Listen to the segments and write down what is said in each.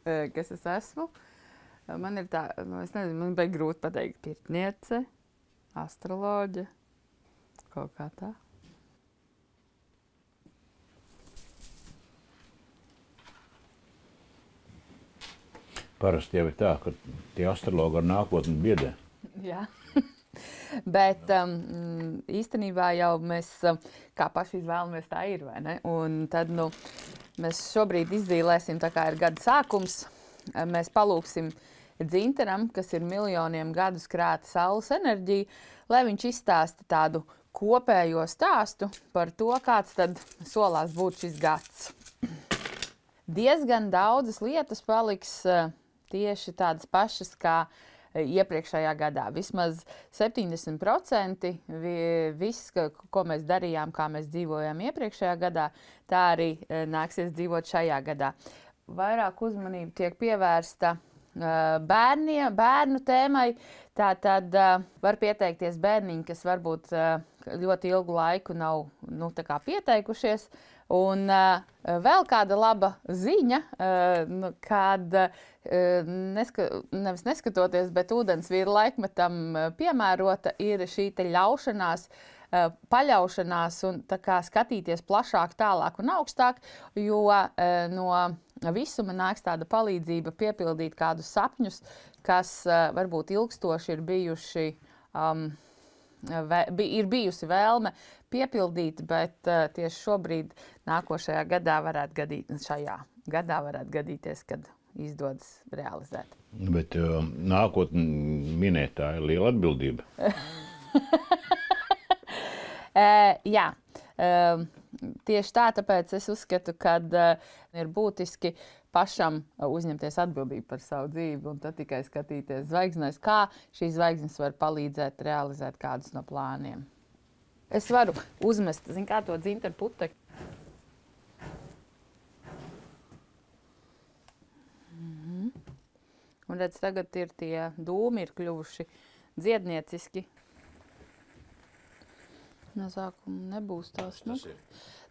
kas es esmu. Man ir tā, es nezinu, man bija grūti pateikt, pirtniece, astroloģe, kaut kā tā. Parasti jau ir tā, ka tie astrologi ar nākotni biedē. Jā. Bet īstenībā jau mēs, kā paši izvēlamies, tā ir, vai ne? Un tad, nu, mēs šobrīd izdzīlēsim, tā kā ir gada sākums, mēs palūksim Dzintaram, kas ir miljoniem gadu skrēta saules enerģija, lai viņš izstāsta tādu kopējo stāstu par to, kāds tad solās būt šis gads. Diezgan daudzas lietas paliks tieši tādas pašas kā iepriekšējā gadā. Vismaz 70% viss, ko mēs darījām, kā mēs dzīvojām iepriekšējā gadā, tā arī nāksies dzīvot šajā gadā. Vairāk uzmanība tiek pievērsta bērnu tēmai. Tātad var pieteikties bērniņi, kas varbūt ļoti ilgu laiku nav pieteikušies. Un vēl kāda laba ziņa, kad nevis neskatoties, bet ūdensvīra laikmetam piemērota ir šī te ļaušanās, paļaušanās un tā kā skatīties plašāk, tālāk un augstāk, jo no visuma nāks tāda palīdzība piepildīt kādus sapņus, kas varbūt ilgstoši ir bijuši, ir bijusi vēlme piepildīt, bet tieši šobrīd nākošajā gadā šajā gadā varētu gadīties, kad izdodas realizēt. Bet nākotni minēt, tā ir liela atbildība. Jā. Tieši tā, tāpēc es uzskatu, ka ir būtiski pašam uzņemties atbildību par savu dzīvi un tad tikai skatīties zvaigznēs, kā šīs zvaigznes var palīdzēt realizēt kādus no plāniem. Es varu uzmest, kā to dzintaru putekļu. Un redz, tagad ir tie dūmi ir kļuvuši dziednieciski. No sākuma nebūs tās.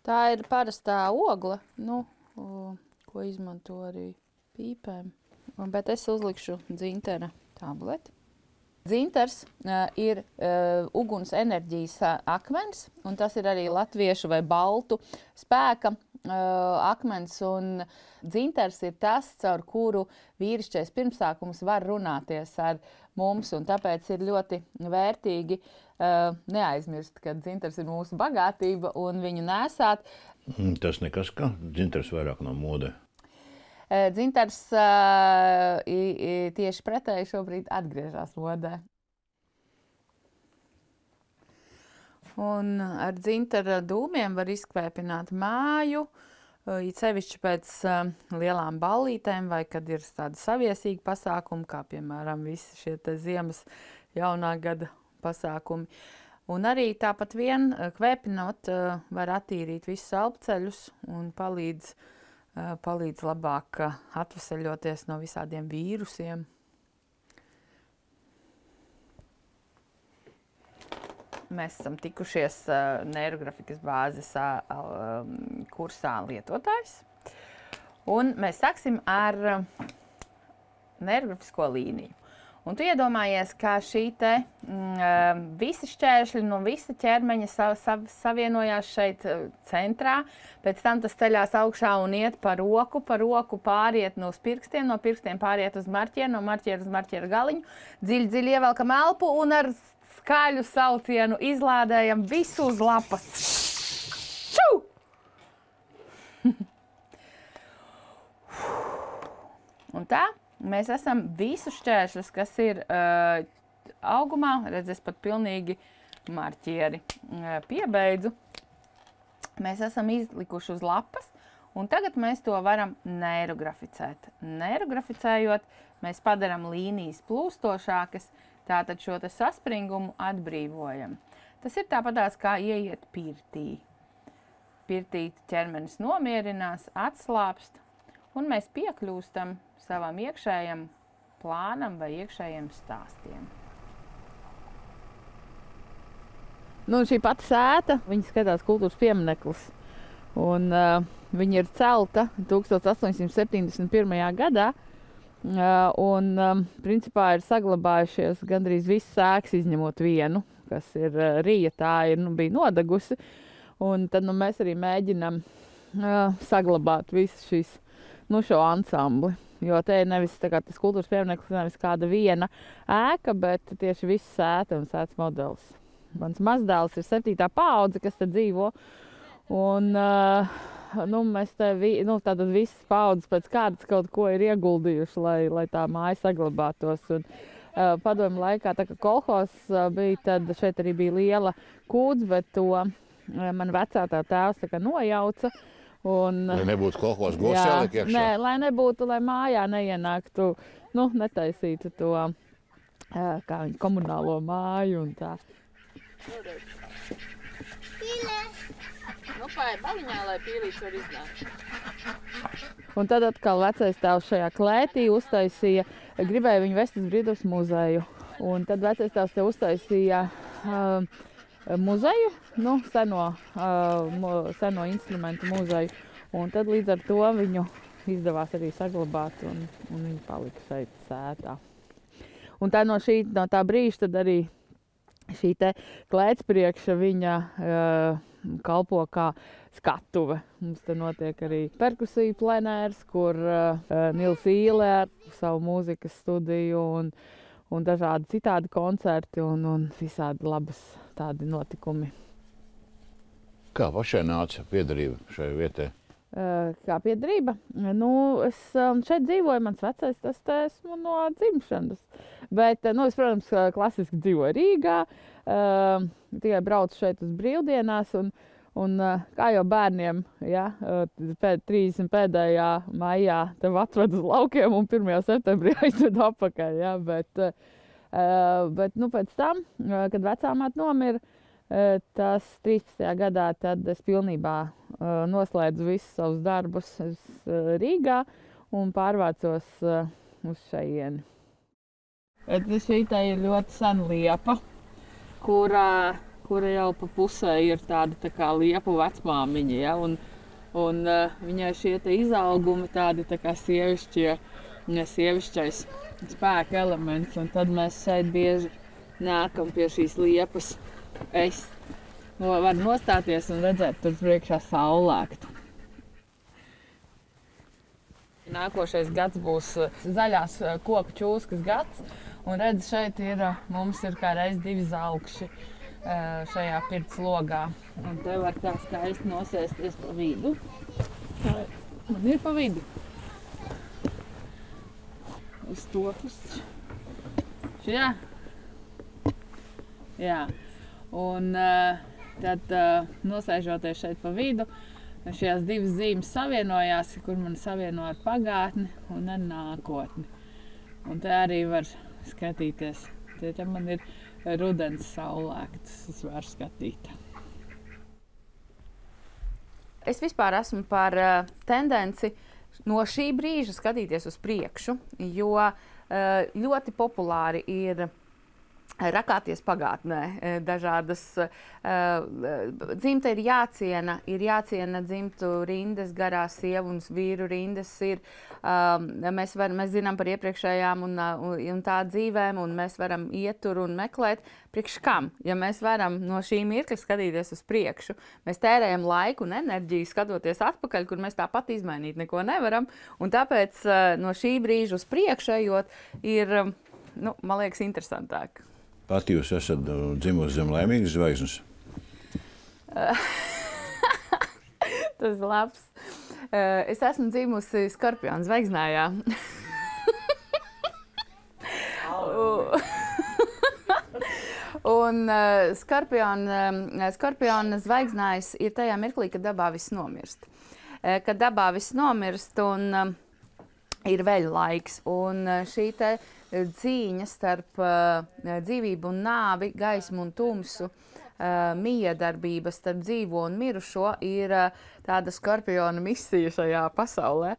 Tā ir parastā ogla, ko izmanto arī pīpēm. Bet es uzlikšu dzintara tableti. Dzintars ir uguns enerģijas akmens, un tas ir arī latviešu vai baltu spēka akmens. Un dzintars ir tas, caur kuru vīrišķais pirmsākums var runāties ar mums, un tāpēc ir ļoti vērtīgi neaizmirst, ka dzintars ir mūsu bagātība un viņu nesāt. Tas nekas, ka dzintars vairāk nav modē. Dzintars tieši pretēji šobrīd atgriežas modē. Un ar dzintara dūmiem var izkvēpināt māju, it sevišķi pēc lielām ballītēm vai kad ir tādi saviesīgi pasākumi, kā piemēram visi šie te ziemas jaunā gada pasākumi. Un arī tāpat vien kvēpinot var attīrīt visus elpceļus un palīdz labāk atveseļoties no visādiem vīrusiem. Mēs esam tikušies neirografikas bāzes kursā lietotājs. Un mēs sāksim ar neirografisko līniju. Un tu iedomājies, kā šī te visi šķēršļi no visa ķermeņa savienojās šeit centrā, pēc tam tas ceļās augšā un iet pa roku pāriet no pirkstiem, no pirkstiem pāriet uz marķieru, no marķieru uz marķieru galiņu, dziļi ievelkam elpu un ar skaļu saucienu izlādējam visu uz lapas. Čau! Un tā. Mēs esam visu šķēršļus, kas ir augumā, redz, es pat pilnīgi marķieri piebeidzu. Mēs esam izlikuši uz lapas, un tagad mēs to varam neirograficēt. Neirograficējot, mēs padaram līnijas plūstošākas, tātad šo te saspringumu atbrīvojam. Tas ir tāpatās kā ieiet pirtī. Pirtī ķermenis nomierinās, atslāpst, un mēs piekļūstam savam iekšējam plānam vai iekšējiem stāstiem. Šī pati sēta, viņa skatās kultūras piemineklis. Un, viņa ir celta 1871. gadā. Principā ir saglabājušies gandrīz visas ēkas, izņemot vienu, kas ir Rija. Tā bija nodegusi. Un tad mēs arī mēģinām saglabāt visu šo ansambli. Jo te ir nevis tas kultūras piemineklis, nevis kāda viena ēka, bet tieši viss sēta un sētas modelis. Mans mazdēls ir 7. paudze, kas te dzīvo. Un mēs te tātad visas paudzes pēc kārtas kaut ko ir ieguldījuši, lai tā māja saglabātos. Un, padomju laikā, tā kā kolhos bija, tad šeit arī bija liela kūdze, bet to man vecātā tēvs nojauca. Lai nebūtu kolhos gods jāliek iekšā? Nē, lai nebūtu, lai mājā neienāktu, netaisītu to komunālo māju un tā. Pīlēs! Pāja baliņā, lai pīlīts var iznākt. Un tad atkal vecais tēvs šajā klētī uztaisīja, gribēja viņu vest uz Brīvdabas muzeju. Un tad vecais tēvs te uztaisīja muzeju, seno instrumentu muzeju. Un tad līdz ar to viņu izdevās arī saglabāt, un viņi palika šeit sētā. Un tā no tā brīža tad arī šī te klētspriekša viņa kalpo kā skatuve. Mums te notiek arī perkusiju plenērs, kur Nils Īle ar savu mūzikas studiju un dažādi citādi koncerti un visādi labas tādi notikumi. Kā pašai nāca piederība šai vietai? Kā piederība? Es šeit dzīvoju, mans vecais, tas te esmu no dzimšanas. Bet, es, protams, klasiski dzīvoju Rīgā, tikai braucu šeit uz brīvdienās un kā jau bērniem, 30. maijā tev atved uz laukiem un 1. septembrī aizved apakaļ, bet pēc tam, kad vecāmāt nomira, tas 13. gadā, tad es pilnībā noslēdzu visus savus darbus Rīgā un pārvācos uz šajieni. Šī ir ļoti sena liepa, kura jau pa pusē ir tāda tā kā liepu vecmāmiņa, ja? Un viņai šie te izaugumi tādi tā kā sievišķais spēka elements, un tad mēs šeit bieži nākam pie šīs liepas. Es varu nostāties un redzēt tur priekšā saulēktu. Nākošais gads būs zaļās koku čūskas gads, un redz, šeit mums ir kā reiz 2 zalkši šajā pirts logā. Un te var tā skaisti nosēsties pa vidu. Man ir pa vidu. Uz to pusi. Šajā? Jā. Un tad nosēžoties šeit pa vidu, šajās 2 zīmes savienojās, kur man savieno ar pagātni un ar nākotni. Un te arī var skatīties. Te man ir rudens saulēktas, es varu skatīt. Es vispār esmu par tendenci no šī brīža skatīties uz priekšu, jo ļoti populāri ir rakāties pagātnē. Dažādas dzimta ir jāciena dzimtu rindas, garās sievu un vīru rindas ir. Mēs zinām par iepriekšējām un tā dzīvēm, un mēs varam iet tur un meklēt. Priekš kam? Ja mēs varam no šī mirkļa skatīties uz priekšu, mēs tērējam laiku un enerģiju skatoties atpakaļ, kur mēs tāpat izmainīt neko nevaram. Un tāpēc no šī brīža uz priekšu ejot ir, man liekas, interesantāk. Pat jūs esat dzimusi zem laimīgas zvaigznes? Tas labs. Es esmu dzimusi Skorpiona zvaigznājā. Un Skorpiona zvaigznājs ir tajā mirklī, kad dabā viss nomirst. Kad dabā viss nomirst un ir veļu laiks. Un šī te cīņa starp dzīvību un nāvi, gaismu un tumsu, miedarbība starp dzīvo un mirušo ir tāda Skorpiona misija šajā pasaulē.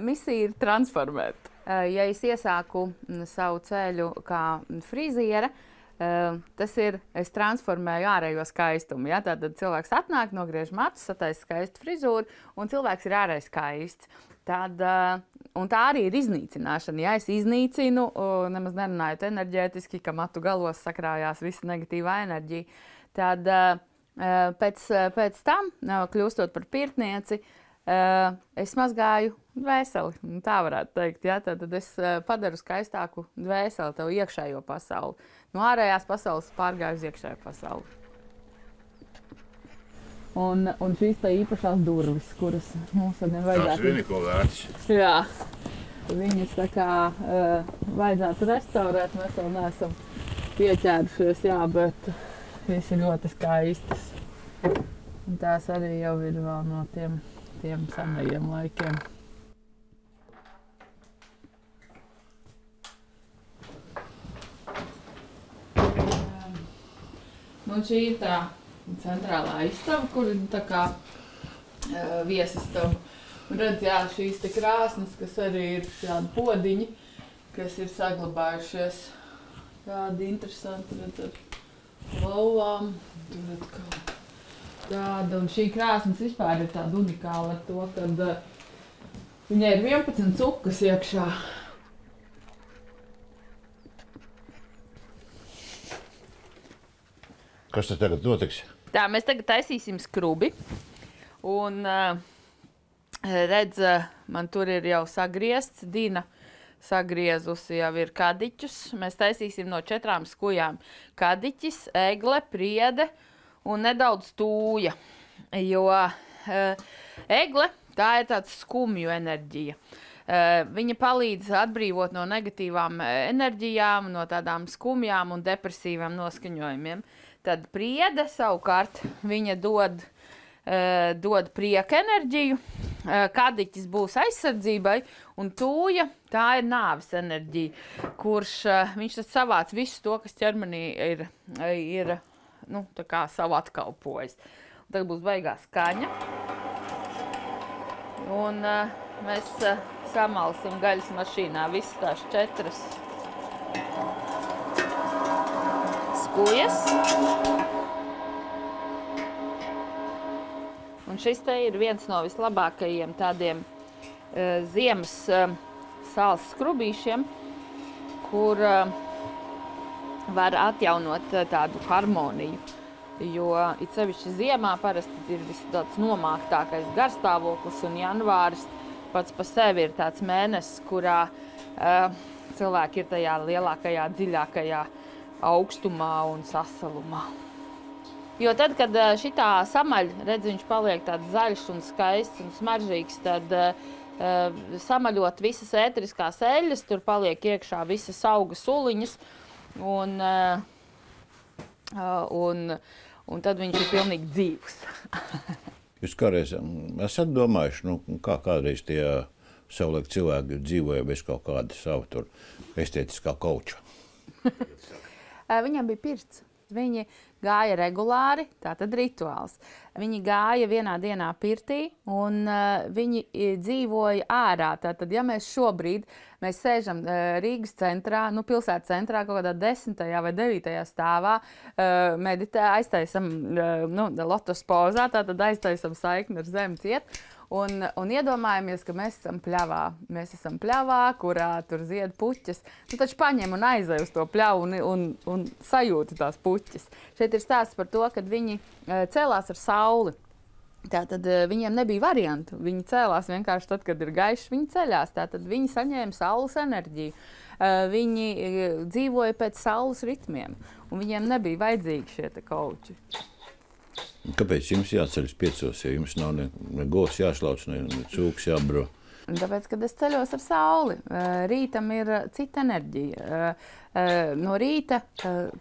Misija ir transformēt. Ja es iesāku savu ceļu kā friziere, Tas ir, es transformēju ārējo skaistumu. Ja? Tātad cilvēks atnāk, nogriež matus, sataisa skaistu frizūru, un cilvēks ir ārēji skaists. Un tā arī ir iznīcināšana. Ja es iznīcinu, nemaz nerunājot enerģētiski, ka matu galos sakrājās visa negatīvā enerģija, tad pēc tam, kļūstot par pirtnieci, es mazgāju dvēseli. Tā varētu teikt. Ja? Tad es padaru skaistāku dvēseli, tev iekšējo pasauli. No ārējās pasaules pārgāju uz iekšējo pasauli. Un šīs tā īpašās durvis, kuras mums arī vajadzētu... Tas ir ko vērts. Jā. Viņas tā kā vajadzētu restaurēt. Mēs vēl neesam pieķērušies, jā, bet visi ir ļoti skaistas. Un tās arī jau ir vēl no tiem senajiem laikiem. Nu, šī ir tā centrālā istaba, kur ir tā kā viesistaba. Un redz, jā, šīs te krāsnes, kas arī ir tādi podiņi, kas ir saglabājušies. Tādi interesanti, redz, ar lauvām. Tur atkal tāda. Un šī krāsnes vispār ir tāda unikāla ar to, kad viņai ir 11 cukas iekšā. Kas tad tagad notiks? Tā, mēs tagad taisīsim skrubi. Un redz, man tur ir jau sagriezts. Dina sagriezusi jau ir kadiķus. Mēs taisīsim no 4 skujām. Kadiķis, egle, priede un nedaudz tūja. Jo egle, tā ir tāds skumju enerģija. Viņa palīdz atbrīvot no negatīvām enerģijām, no tādām skumjām un depresīvām noskaņojumiem. Tad priede savukārt viņa dod prieka enerģiju, kadiķis būs aizsardzībai, un tūja, tā ir nāves enerģija, kurš viņš tad savāc visu to, kas ķermenī ir nu, tā kā savu atkalpojis. Tagad būs baigā skaņa. Un mēs samalsim gaļas mašīnā visas tās 4 skujas. Un šis te ir viens no vislabākajiem tādiem ziemas sāls skrubīšiem, kur var atjaunot tādu harmoniju. Jo it sevišķi ziemā parasti ir tāds nomāktākais garstāvoklis, un janvāris pats pa sevi ir tāds mēnesis, kurā cilvēki ir tajā lielākajā, dziļākajā augstumā un sasalumā. Jo tad, kad šitā samaļ, redz, viņš paliek tāds zaļš un skaists un smaržīgs, tad samaļot visas ēteriskās eļļas, tur paliek iekšā visas auga suliņas, un tad viņš ir pilnīgi dzīvs. Jūs kādreiz esat domājuši, kā kādreiz tie savulaik cilvēki dzīvoja bez kaut kāda sava tur estētiskā kauča? Viņam bija pirts. Viņi gāja regulāri, tātad rituāls. Viņi gāja vienā dienā pirtī un viņi dzīvoja ārā. Tātad, ja mēs šobrīd sēžam Rīgas centrā, pilsētas centrā, kaut kādā 10. vai 9. stāvā, meditē, aiztaisam lotus pozā, tātad aiztaisam saikni ar zemi ciet. Un iedomājamies, ka mēs esam pļavā. Mēs esam pļavā, kurā tur zied puķes. Taču paņem un aizej uz to pļavu un sajūti tās puķes. Šeit ir stāsts par to, kad viņi cēlās ar sauli. Tātad viņiem nebija variantu. Viņi cēlās vienkārši tad, kad ir gaišs, viņi ceļās. Tātad viņi saņēma saules enerģiju. Viņi dzīvoja pēc saules ritmiem. Un viņiem nebija vajadzīgi šie te kauči. Kāpēc jums jāceļas 5, ja jums nav ne govs jāslauc, ne cūks jābro? Tāpēc, kad es ceļos ar sauli, rītam ir cita enerģija. No rīta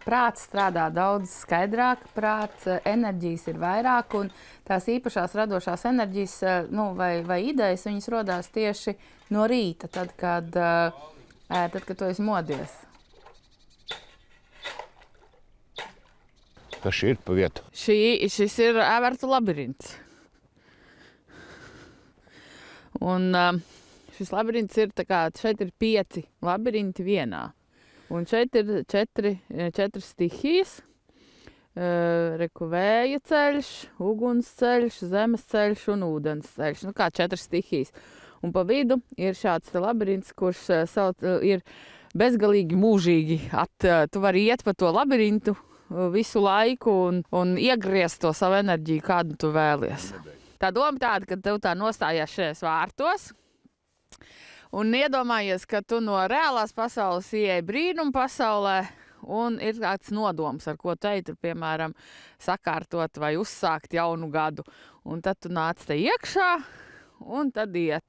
prāts strādā daudz skaidrāk, prāts enerģijas ir vairāk, un tās īpašās radošās enerģijas vai idejas, viņas rodās tieši no rīta, tad, kad tu esi modies. Kas šī ir pa vietu? Šis ir ēvertu labirints. Un šis labirints ir, šeit ir 5 labirinti vienā. Un šeit ir četras stihijas. Vēja ceļš, uguns ceļš, zemes ceļš un ūdens ceļš. Nu, kā 4 stihijas. Un pa vidu ir šāds labirints, kurš ir bezgalīgi mūžīgi. Tu vari iet pa to labirintu visu laiku un iegriezt to savu enerģiju, kādu tu vēlies. Tā doma tāda, ka tev tā nostājās šajos vārtos. Un iedomājies, ka tu no reālās pasaules ieej brīnuma pasaulē. Un ir kāds nodoms, ar ko teikt, piemēram, sakārtot vai uzsākt jaunu gadu. Un tad tu nāc te iekšā, un tad iet.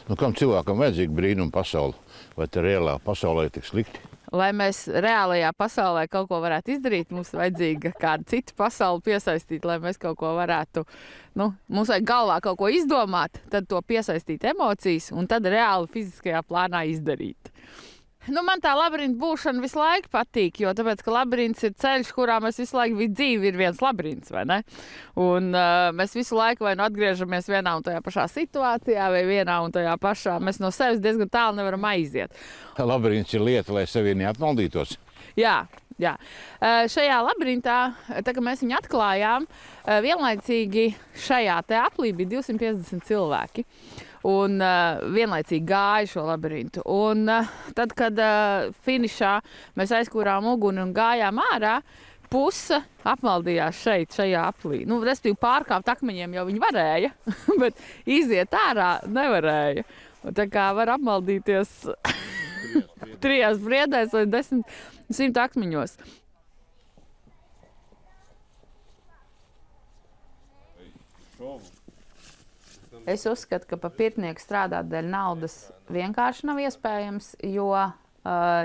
Nu, kam cilvēkam vajadzīga brīnuma pasaule? Vai te reālā pasaulē ir tik slikti? Lai mēs reālajā pasaulē kaut ko varētu izdarīt, mums vajadzīga kāda cita pasaule piesaistīt, lai mēs kaut ko varētu, mums vajag galvā kaut ko izdomāt, tad to piesaistīt emocijas, un tad reāli fiziskajā plānā izdarīt. Man tā labirinta būšana visu laiku patīk, jo tāpēc, ka labirints ir ceļš, kurā mēs visu laiku dzīvi ir viens labirints, vai ne? Un mēs visu laiku vai nu atgriežamies vienā un tajā pašā situācijā, vai vienā un tajā pašā. Mēs no sevis diezgan tālu nevaram aiziet. Labirints ir lieta, lai sevi neapmaldītos. Jā. Šajā labirintā, tā kā mēs viņu atklājām, vienlaicīgi šajā te aplī bija 250 cilvēki. Un vienlaicīgi gāja šo labirintu. Un tad, kad finišā mēs aizkūrām uguni un gājām ārā, puse apmaldījās šajā aplī. Respektīvi pārkāpt akmeņiem jau viņi varēja, bet iziet ārā nevarēja. Un tā kā var apmaldīties 3 briedēs vai 100 akmeņos. Es uzskatu, ka pa pirtnieku strādāt dēļ naudas vienkārši nav iespējams, jo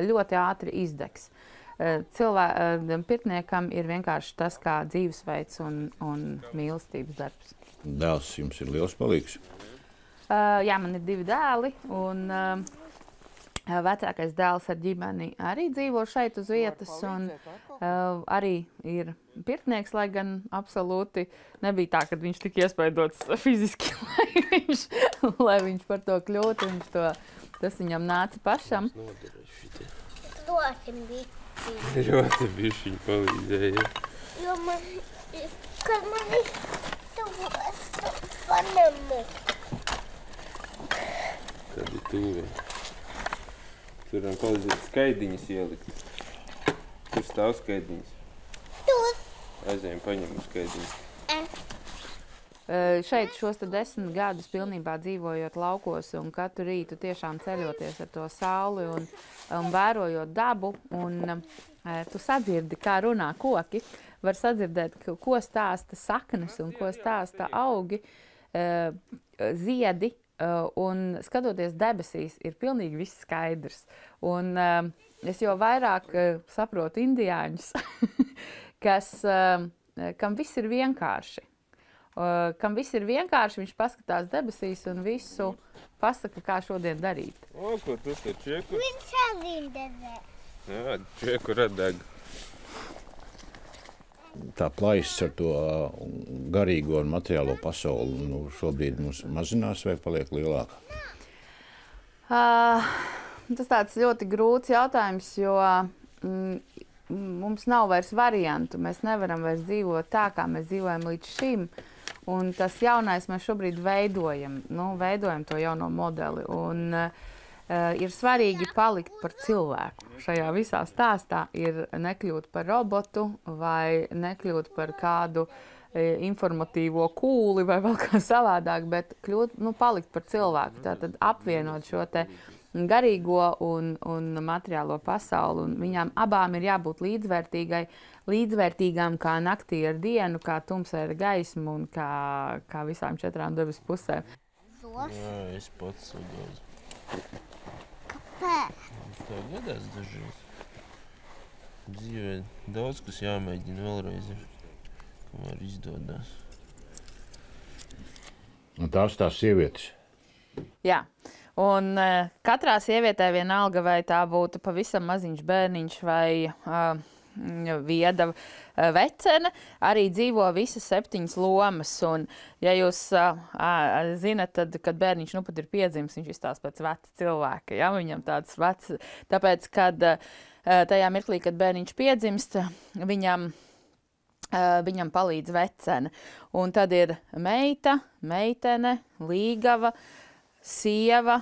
ļoti ātri izdegs. Pirtniekam ir vienkārši tas kā dzīvesveids un mīlestības darbs. Dēls jums ir liels palīgs? Jā, man ir 2 dēli, un vecākais dēls ar ģimeni arī dzīvo šeit uz vietas, un arī ir pirtnieks, lai gan absolūti nebija tā, ka viņš tik iespaidots fiziski, lai viņš par to kļūtu, tas viņam nāca pašam. Ļoti bišķiņ palīdzēja. Jo kad man iztuvos panamu. Tad ir tuvi. Tur varam palīdzēt skaidiņas ielikt. Tur stāv skaidiņas. Tos. Aizējam, paņemam skaidiņas. Šeit šos 10 gadus pilnībā dzīvojot laukos un katru rītu tiešām ceļoties ar to sauli un vērojot dabu, un tu sadzirdi, kā runā koki, var sadzirdēt, ko stāsta saknes un ko stāsta augi, ziedi, un skatoties debesīs ir pilnīgi viss skaidrs. Un es jau vairāk saprotu indiāņus, kam viss ir vienkārši. Kam viss ir vienkārši, viņš paskatās debesīs un visu pasaka, kā šodien darīt. O, ko tas ir čeku? Viņš arī dedzē. Jā, čeku radeg. Tā plaisas ar to garīgo un materiālo pasauli šobrīd mums mazinās vai paliek lielāka? Tas tāds ļoti grūts jautājums, jo mums nav vairs variantu. Mēs nevaram vairs dzīvot tā, kā mēs dzīvojam līdz šim. Un tas jaunais mēs šobrīd veidojam to jauno modeli. Un ir svarīgi palikt par cilvēku. Šajā visā stāstā ir nekļūt par robotu vai nekļūt par kādu informatīvo kūli vai vēl kā savādāk, bet palikt par cilvēku. Tātad apvienot šo te garīgo un materiālo pasauli. Un viņām abām ir jābūt līdzvērtīgām kā naktī ar dienu, kā tumsai ar gaismu un kā visām 4 debes pusēm. Jā, es pats sadās. Kāpēc? Tā gadās dažreiz. Dzīvē daudz, kas jāmēģina vēlreiz, kamēr izdodās. Un tās sievietes? Jā. Un katrā sievietē vienalga, vai tā būtu pavisam maziņš bērniņš vai vieda vecene, arī dzīvo visas 7 lomas. Un, ja jūs zinat, tad, kad bērniņš nu pat ir piedzimis, viņš izstāsta pēc veca cilvēka. Ja? Viņam tāds vecs, tāpēc, kad tajā mirklī, kad bērniņš piedzimst, viņam palīdz vecene. Un tad ir meita, meitene, līgava, sieva,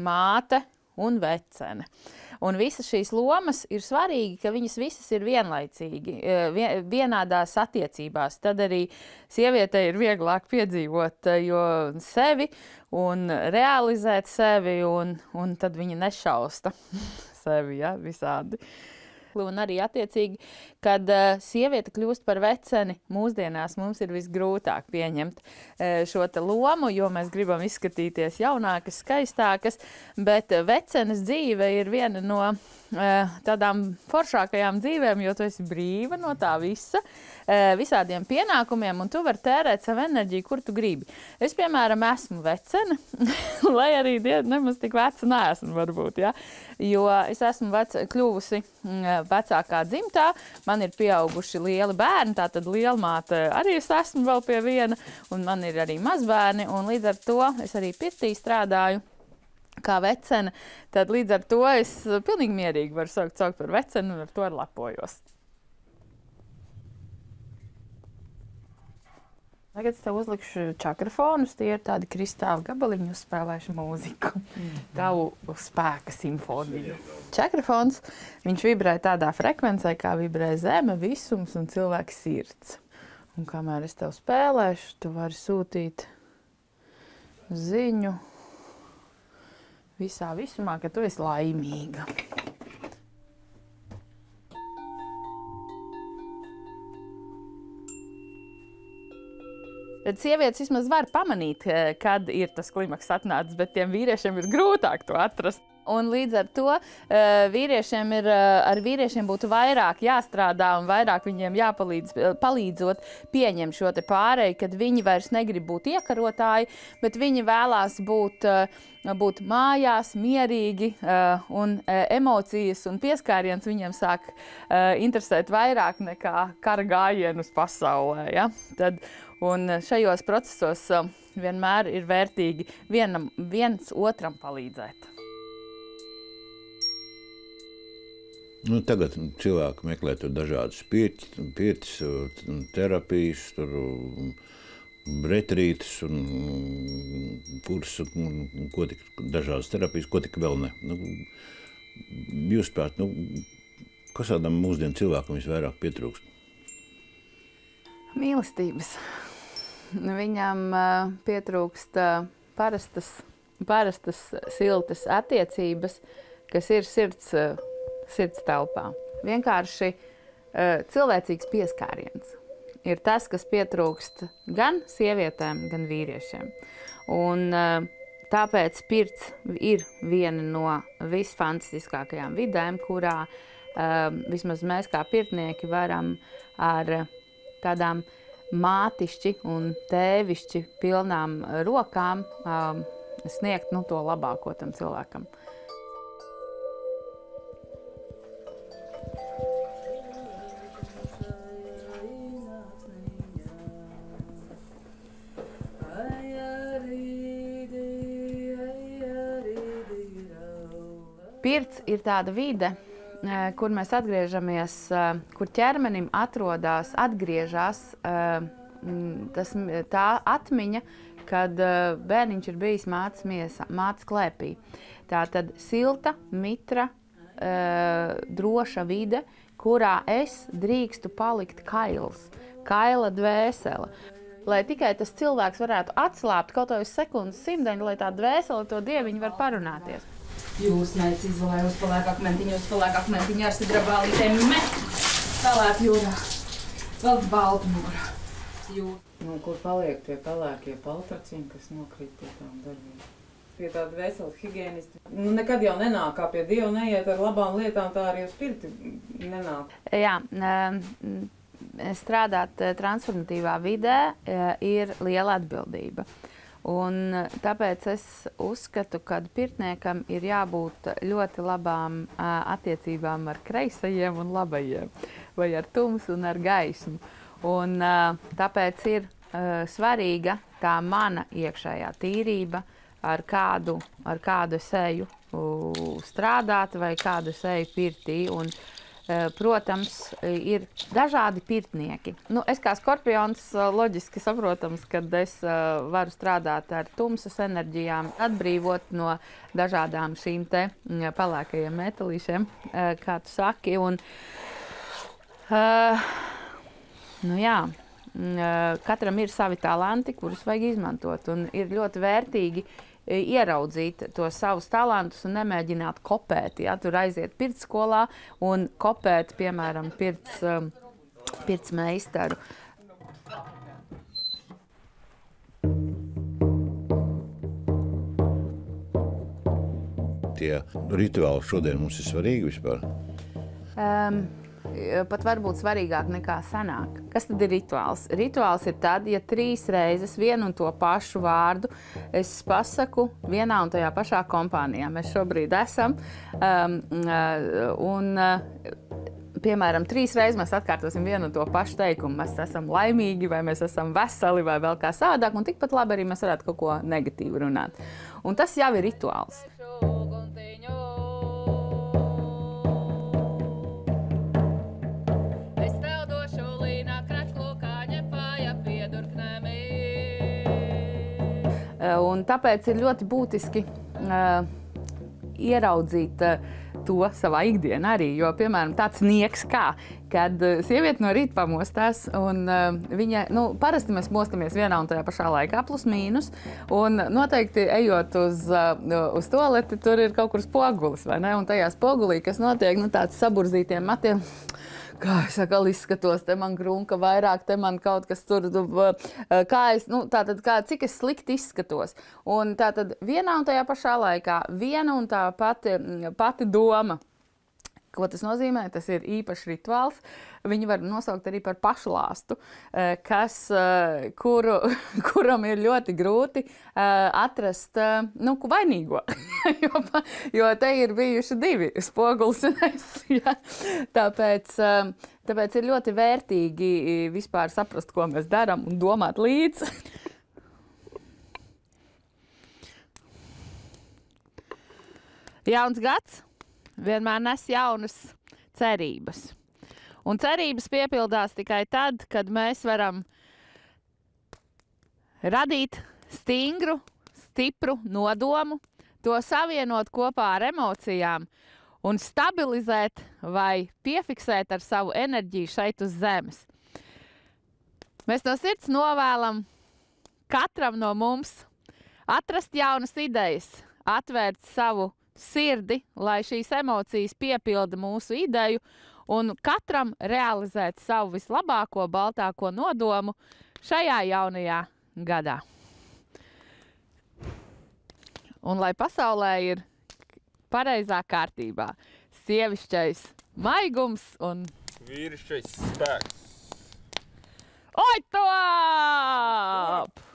māte un vecene. Un visas šīs lomas ir svarīgi, ka viņas visas ir vienlaicīgi, vienādās attiecībās. Tad arī sievietei ir vieglāk piedzīvot sevi un realizēt sevi, un tad viņa nešausta sevi, ja, visādi. Un arī attiecīgi, kad sieviete kļūst par veceni, mūsdienās mums ir visgrūtāk pieņemt šo te lomu, jo mēs gribam izskatīties jaunākas, skaistākas, bet vecenes dzīve ir viena no tādām foršākajām dzīvēm, jo tu esi brīva no tā visa, visādiem pienākumiem, un tu vari tērēt savu enerģiju, kur tu gribi. Es, piemēram, esmu vecene, lai arī nemaz tik veca neesmu varbūt, ja? Jo es esmu kļuvusi vecākā dzimtā, man ir pieauguši lieli bērni, tātad lielmāte arī es esmu vēl pie viena, un man ir arī mazbērni, un līdz ar to es arī pirtī strādāju kā vecene, tad līdz ar to es pilnīgi mierīgi varu saukt par veceni, un ar to lepojos. Tagad es tev uzlikšu čakrafonus, tie ir tādi kristāli gabaliņi, uzspēlēšu mūziku. Tavu spēka simfoniju. Čakrafons, viņš vibrē tādā frekvencē, kā vibrē zeme, visums un cilvēka sirds. Un kamēr es tev spēlēšu, tu vari sūtīt ziņu visā visumā, ka tu esi laimīga. Tad sievietes vismaz var pamanīt, kad ir tas klimaks atnācis, bet tiem vīriešiem ir grūtāk to atrast. Un līdz ar to ar vīriešiem būtu vairāk jāstrādā un vairāk viņiem palīdzot pieņemt šo te pāreju, kad viņi vairs negrib būt iekarotāji, bet viņi vēlās būt mājās, mierīgi, un emocijas un pieskāriens viņiem sāk interesēt vairāk nekā kara gājienus pasaulē. Ja? Un šajos procesos vienmēr ir vērtīgi viens otram palīdzēt. Nu, tagad cilvēki meklē tur dažādas pirtis, terapijas, retrītes un kursus, un ko tik dažādas terapijas, ko tik vēl ne. Nu, jūs prāt, kas tādam mūsdienu cilvēkam visvairāk pietrūkst? Mīlestības. Viņam pietrūkst parastas siltas attiecības, kas ir sirds telpā. Vienkārši cilvēcīgs pieskāriens ir tas, kas pietrūkst gan sievietēm, gan vīriešiem. Un tāpēc pirts ir viena no visfantastiskākajām vidēm, kurā vismaz mēs kā pirtnieki varam ar tādām mātišķi un tēvišķi pilnām rokām sniegt to labāko tam cilvēkam. Pirts ir tāda vide, kur mēs atgriežamies, kur ķermenim atgriežas tā atmiņa, kad bērniņš ir bijis mātes klēpī. Tā tad silta, mitra, droša vide, kurā es drīkstu palikt kails, kaila dvēsele. Lai tikai tas cilvēks varētu atslābt kaut vai uz sekundes simteņu, lai tā dvēsele to dieviņu var parunāties. Jūs meitas izolē uz pelēku akmentiņu ar sidrabālītēm met pelēt jūrā. Vēl Baltmūra. Kur paliek tie pelēkie paltracīni, kas nokrīt pie tām daļiem? Pie tāda veselas higienisti. Nekad jau nenāk, kā pie Dieva neiet ar labām lietām, tā arī uz pirti nenāk. Jā, strādāt transformatīvā vidē ir liela atbildība. Un tāpēc es uzskatu, ka pirtniekam ir jābūt ļoti labām attiecībām ar kreisajiem un labajiem. vai ar tumsu un ar gaismu. Un tāpēc ir svarīga tā mana iekšējā tīrība, ar kādu es eju strādāt vai kādu es eju pirtī. Un, protams, ir dažādi pirtnieki. Nu, es kā skorpions loģiski saprotams, kad es varu strādāt ar tumsas enerģijām, atbrīvot no dažādām šīm te pelēkajiem metālīšiem, kā tu saki. Un, nu jā, katram ir savi talanti, kurus vajag izmantot. Un ir ļoti vērtīgi ieraudzīt tos savus talantus un nemēģināt kopēt. Ja? Tur aiziet pirtsskolā un kopēt, piemēram, pirts meistaru. Tie rituāli šodien mums ir svarīgi vispār? Pat varbūt svarīgāk nekā senāk. Kas tad ir rituāls? Rituāls ir tad, ja 3 reizes vienu un to pašu vārdu es pasaku vienā un tajā pašā kompānijā. Mēs šobrīd esam. Piemēram, 3 reizes mēs atkārtosim vienu un to pašu teikumu. Mēs esam laimīgi, vai mēs esam veseli, vai vēl kā savādāk. Un tikpat labi arī mēs varētu kaut ko negatīvu runāt. Un tas jau ir rituāls. Un tāpēc ir ļoti būtiski ieraudzīt to savā ikdienā arī. Jo, piemēram, tāds nieks kā, kad sieviete no rīta pamostās, un viņa, parasti mēs mostamies vienā un tajā pašā laikā, plus mīnus, un noteikti ejot uz toaleti, tur ir kaut kur spogulis, vai ne? Un tajā spogulī, kas notiek, tāds saburzītiem matiem, kā es atkal izskatos, te man grunka vairāk, te man kaut kas tur, cik es slikti izskatos. Un tātad vienā un tajā pašā laikā viena un tā pati doma. Ko tas nozīmē? Tas ir īpašs rituāls. Viņu var nosaukt arī par pašlāstu, kuram ir ļoti grūti atrast vainīgo. jo te ir bijuši 2 spogulis un es. Ja? Tāpēc ir ļoti vērtīgi vispār saprast, ko mēs darām un domāt līdzi. Jauns gads vienmēr nes jaunas cerības. Un cerības piepildās tikai tad, kad mēs varam radīt stipru nodomu, to savienot kopā ar emocijām un stabilizēt vai piefiksēt ar savu enerģiju šeit uz zemes. Mēs no sirds novēlam katram no mums atrast jaunas idejas, atvērt savu sirdi, lai šīs emocijas piepilda mūsu ideju un katram realizēt savu vislabāko, baltāko nodomu šajā jaunajā gadā. Un lai pasaulē ir pareizā kārtībā sievišķais maigums un vīrišķais spēks. Oi, top!